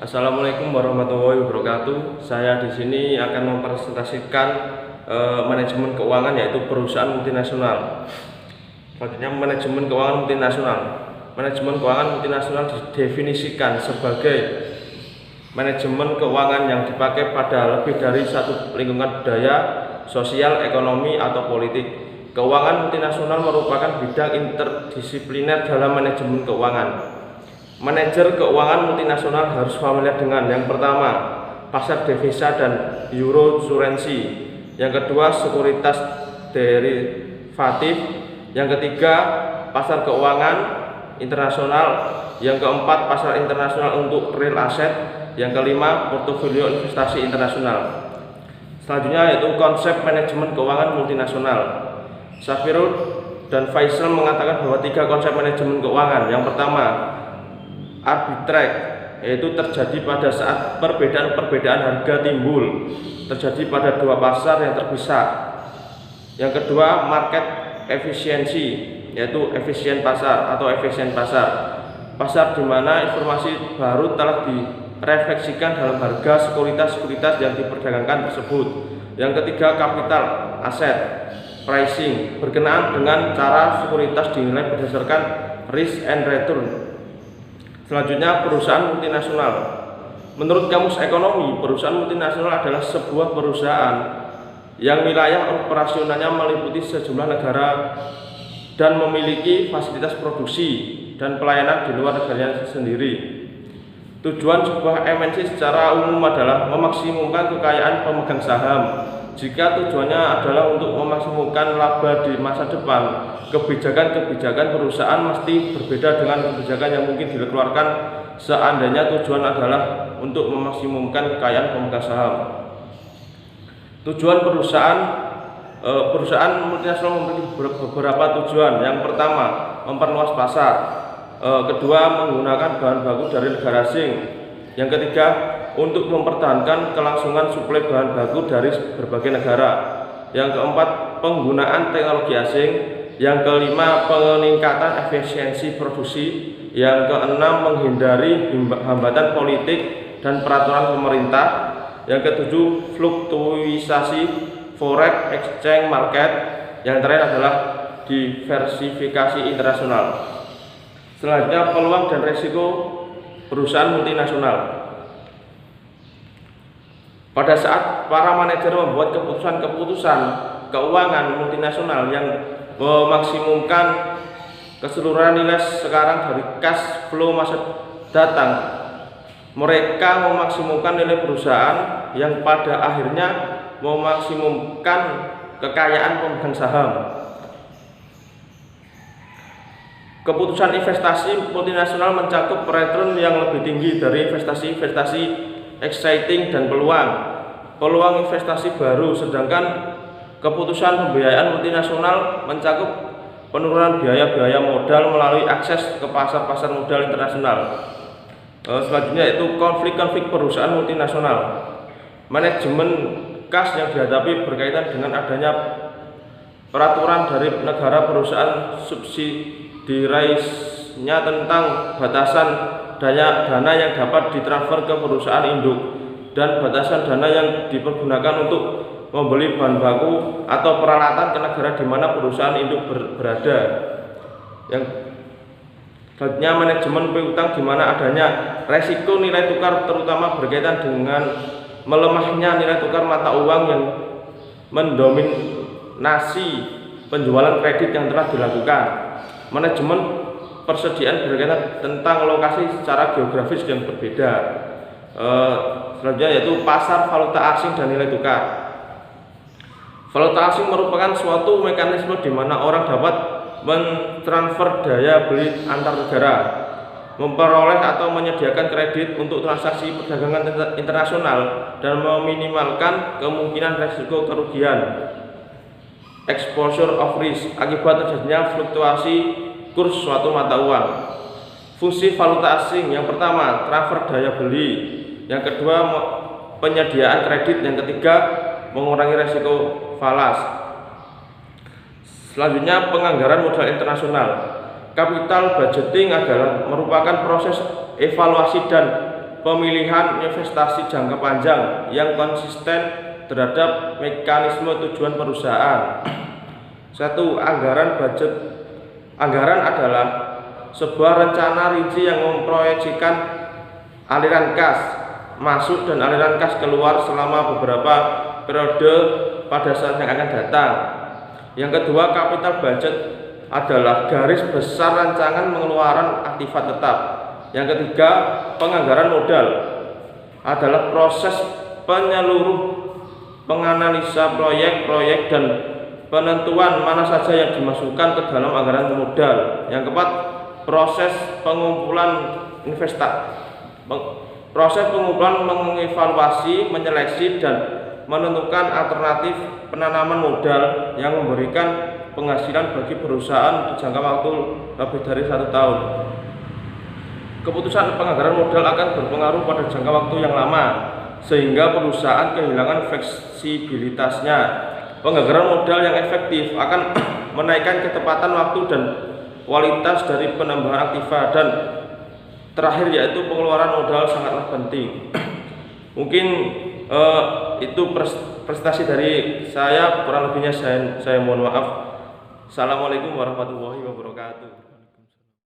Assalamualaikum warahmatullahi wabarakatuh. Saya di sini akan mempresentasikan manajemen keuangan, yaitu perusahaan multinasional. Selanjutnya, manajemen keuangan multinasional. Manajemen keuangan multinasional didefinisikan sebagai manajemen keuangan yang dipakai pada lebih dari satu lingkungan budaya, sosial, ekonomi, atau politik. Keuangan multinasional merupakan bidang interdisipliner dalam manajemen keuangan. Manajer keuangan multinasional harus familiar dengan yang pertama, pasar devisa dan eurosurensi. Yang kedua, sekuritas derivatif. Yang ketiga, pasar keuangan internasional. Yang keempat, pasar internasional untuk real asset. Yang kelima, portofolio investasi internasional. Selanjutnya yaitu konsep manajemen keuangan multinasional. Shapiro dan Faisal mengatakan bahwa 3 konsep manajemen keuangan. Yang pertama, arbitrage, yaitu terjadi pada saat perbedaan harga timbul, terjadi pada 2 pasar yang terpisah. Yang kedua, market efisiensi, yaitu efisien pasar atau efisien pasar. Pasar di mana informasi baru telah direfleksikan dalam harga sekuritas yang diperdagangkan tersebut. Yang ketiga, capital asset pricing, berkenaan dengan cara sekuritas dinilai berdasarkan risk and return. Selanjutnya, perusahaan multinasional. Menurut Kamus Ekonomi, perusahaan multinasional adalah sebuah perusahaan yang wilayah operasionalnya meliputi sejumlah negara dan memiliki fasilitas produksi dan pelayanan di luar negaranya sendiri. Tujuan sebuah MNC secara umum adalah memaksimumkan kekayaan pemegang saham. Jika tujuannya adalah untuk memaksimumkan laba di masa depan, kebijakan perusahaan mesti berbeda dengan kebijakan yang mungkin dikeluarkan seandainya tujuan adalah untuk memaksimumkan kekayaan pemegang saham. Tujuan perusahaan multinasional memiliki beberapa tujuan. Yang pertama, memperluas pasar. Kedua, menggunakan bahan baku dari negara asing. Yang ketiga, untuk mempertahankan kelangsungan suplai bahan baku dari berbagai negara. Yang keempat, penggunaan teknologi asing. Yang kelima, peningkatan efisiensi produksi. Yang keenam, menghindari hambatan politik dan peraturan pemerintah. Yang ketujuh, fluktuasi forex exchange market. Yang terakhir adalah diversifikasi internasional. Selanjutnya, peluang dan risiko perusahaan multinasional. Pada saat para manajer membuat keputusan keuangan multinasional yang memaksimumkan keseluruhan nilai sekarang dari cash flow masa datang, mereka memaksimumkan nilai perusahaan yang pada akhirnya memaksimumkan kekayaan pemegang saham. Keputusan investasi multinasional mencakup return yang lebih tinggi dari investasi exciting dan peluang investasi baru, sedangkan keputusan pembiayaan multinasional mencakup penurunan biaya modal melalui akses ke pasar modal internasional. Selanjutnya yaitu konflik perusahaan multinasional. Manajemen kas yang dihadapi berkaitan dengan adanya peraturan dari negara perusahaan subsidiarisnya tentang batasan dana yang dapat ditransfer ke perusahaan induk dan batasan dana yang dipergunakan untuk membeli bahan baku atau peralatan ke negara di mana perusahaan induk berada. Yang selanjutnya, manajemen piutang, di mana adanya resiko nilai tukar, terutama berkaitan dengan melemahnya nilai tukar mata uang yang mendominasi penjualan kredit yang telah dilakukan. Manajemen persediaan berkaitan tentang lokasi secara geografis yang berbeda. Selanjutnya yaitu pasar valuta asing dan nilai tukar. Valuta asing merupakan suatu mekanisme di mana orang dapat mentransfer daya beli antar negara, memperoleh atau menyediakan kredit untuk transaksi perdagangan internasional, dan meminimalkan kemungkinan risiko kerugian, exposure of risk, akibat terjadinya fluktuasi kurs suatu mata uang. Fungsi valuta asing: yang pertama, transfer daya beli. Yang kedua, penyediaan kredit. Yang ketiga, mengurangi risiko falas. Selanjutnya, penganggaran modal internasional. Capital budgeting adalah merupakan proses evaluasi dan pemilihan investasi jangka panjang yang konsisten terhadap mekanisme tujuan perusahaan. 1. Anggaran adalah sebuah rencana rinci yang memproyeksikan aliran kas masuk dan aliran kas keluar selama beberapa periode pada saat yang akan datang. Yang kedua, capital budget adalah garis besar rancangan pengeluaran aktiva tetap. Yang ketiga, penganggaran modal adalah proses penyeluruh penganalisa proyek-proyek dan penentuan mana saja yang dimasukkan ke dalam anggaran modal. Yang keempat, proses pengumpulan mengevaluasi, menyeleksi dan menentukan alternatif penanaman modal yang memberikan penghasilan bagi perusahaan untuk jangka waktu lebih dari 1 tahun. Keputusan penganggaran modal akan berpengaruh pada jangka waktu yang lama, sehingga perusahaan kehilangan fleksibilitasnya. Penganggaran modal yang efektif akan menaikkan ketepatan waktu dan kualitas dari penambahan aktiva. Dan terakhir yaitu pengeluaran modal sangatlah penting. Mungkin itu presentasi dari saya, kurang lebihnya saya mohon maaf. Assalamualaikum warahmatullahi wabarakatuh.